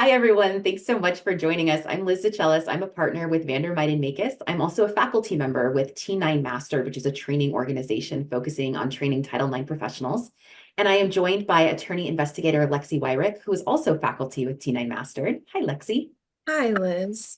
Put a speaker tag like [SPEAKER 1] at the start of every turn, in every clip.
[SPEAKER 1] Hi, everyone. Thanks so much for joining us. I'm Liz DeChellis. I'm a partner with Vandermeiden and Makis. I'm also a faculty member with T9 Mastered, which is a training organization focusing on training Title IX professionals. And I am joined by attorney investigator Lexi Weyrick, who is also faculty with T9 Mastered. Hi, Lexi.
[SPEAKER 2] Hi, Liz.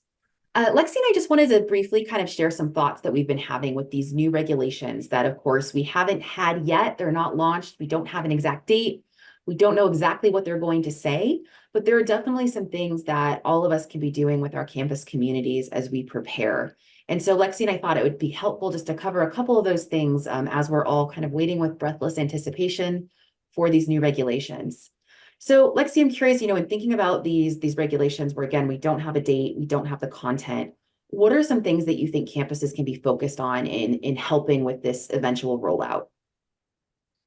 [SPEAKER 1] Lexi and I just wanted to briefly kind of share some thoughts that we've been having with these new regulations that, of course, we haven't had yet. They're not launched. We don't have an exact date. We don't know exactly what they're going to say, but there are definitely some things that all of us can be doing with our campus communities as we prepare. And so Lexi and I thought it would be helpful just to cover a couple of those things as we're all kind of waiting with breathless anticipation for these new regulations. So Lexi, I'm curious, in thinking about these regulations where, again, we don't have a date, we don't have the content, what are some things that you think campuses can be focused on in helping with this eventual rollout?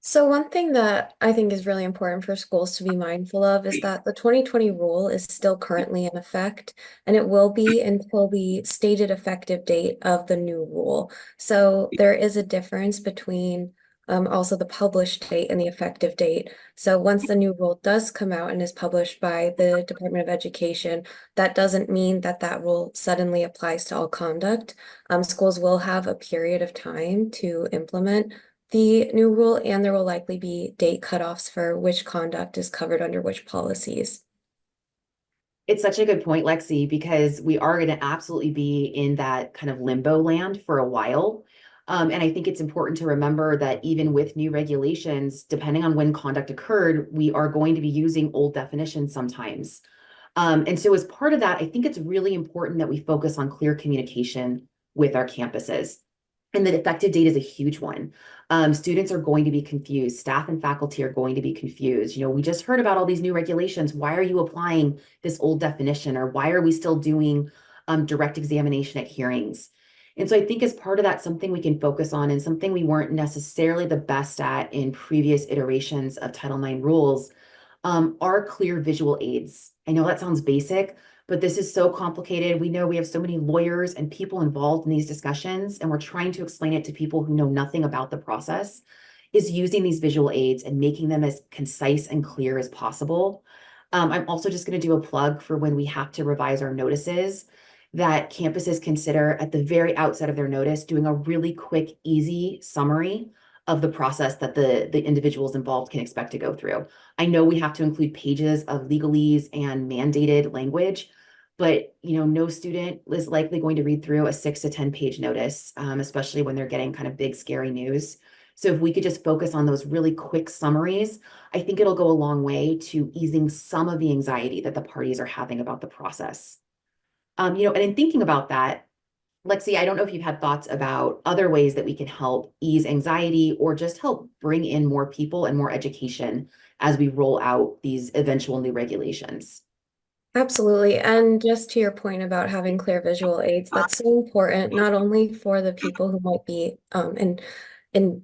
[SPEAKER 2] So one thing that I think is really important for schools to be mindful of is that the 2020 rule is still currently in effect, and it will be until the stated effective date of the new rule. So there is a difference between also the published date and the effective date. So once the new rule does come out and is published by the Department of Education, that doesn't mean that that rule suddenly applies to all conduct. Schools will have a period of time to implement the new rule, and there will likely be date cutoffs for which conduct is covered under which policies.
[SPEAKER 1] It's such a good point, Lexi, because we are going to absolutely be in that kind of limbo land for a while. And I think it's important to remember that even with new regulations, depending on when conduct occurred, we are going to be using old definitions sometimes. And so as part of that, I think it's really important that we focus on clear communication with our campuses. And the effective date is a huge one. Students are going to be confused. Staff and faculty are going to be confused. We just heard about all these new regulations. Why are you applying this old definition? Or why are we still doing direct examination at hearings? And so I think as part of that, something we can focus on and something we weren't necessarily the best at in previous iterations of Title IX rules are clear visual aids. I know that sounds basic, but this is so complicated. We know we have so many lawyers and people involved in these discussions, and we're trying to explain it to people who know nothing about the process, is using these visual aids and making them as concise and clear as possible. I'm also just going to do a plug for when we have to revise our notices, that campuses consider at the very outset of their notice doing a really quick, easy summary of the process that the individuals involved can expect to go through. I know we have to include pages of legalese and mandated language, but no student is likely going to read through a 6 to 10 page notice, especially when they're getting kind of big, scary news. So if we could just focus on those really quick summaries, I think it'll go a long way to easing some of the anxiety that the parties are having about the process. And in thinking about that, Lexi, I don't know if you've had thoughts about other ways that we can help ease anxiety or just help bring in more people and more education as we roll out these eventual new regulations.
[SPEAKER 2] Absolutely. And just to your point about having clear visual aids, that's so important, not only for the people who might be in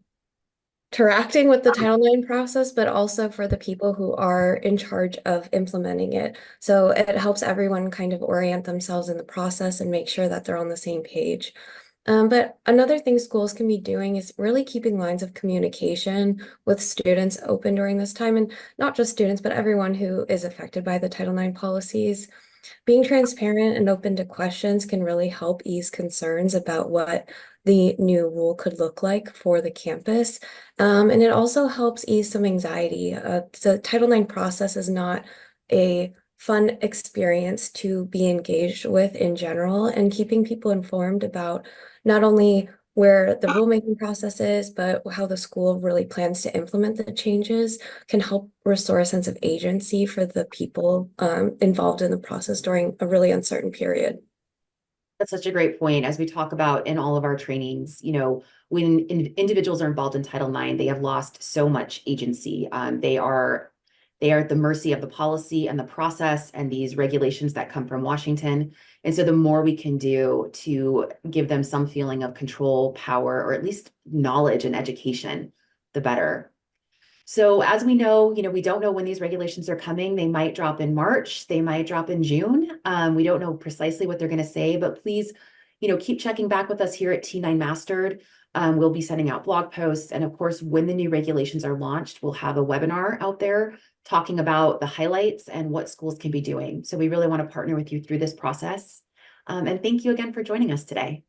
[SPEAKER 2] interacting with the Title IX process, but also for the people who are in charge of implementing it. So it helps everyone kind of orient themselves in the process and make sure that they're on the same page. But another thing schools can be doing is really keeping lines of communication with students open during this time, and not just students, but everyone who is affected by the Title IX policies. Being transparent and open to questions can really help ease concerns about what the new rule could look like for the campus. And it also helps ease some anxiety. The Title IX process is not a fun experience to be engaged with in general, and keeping people informed about not only where the rulemaking process is, but how the school really plans to implement the changes can help restore a sense of agency for the people involved in the process during a really uncertain period.
[SPEAKER 1] That's such a great point. As we talk about in all of our trainings, when individuals are involved in Title IX, they have lost so much agency. They are at the mercy of the policy and the process and these regulations that come from Washington. And so the more we can do to give them some feeling of control, power, or at least knowledge and education, the better. So as we know, we don't know when these regulations are coming. They might drop in March, they might drop in June. We don't know precisely what they're going to say, but please, keep checking back with us here at T9 Mastered. We'll be sending out blog posts. And of course, when the new regulations are launched, we'll have a webinar out there talking about the highlights and what schools can be doing. So we really want to partner with you through this process. And thank you again for joining us today.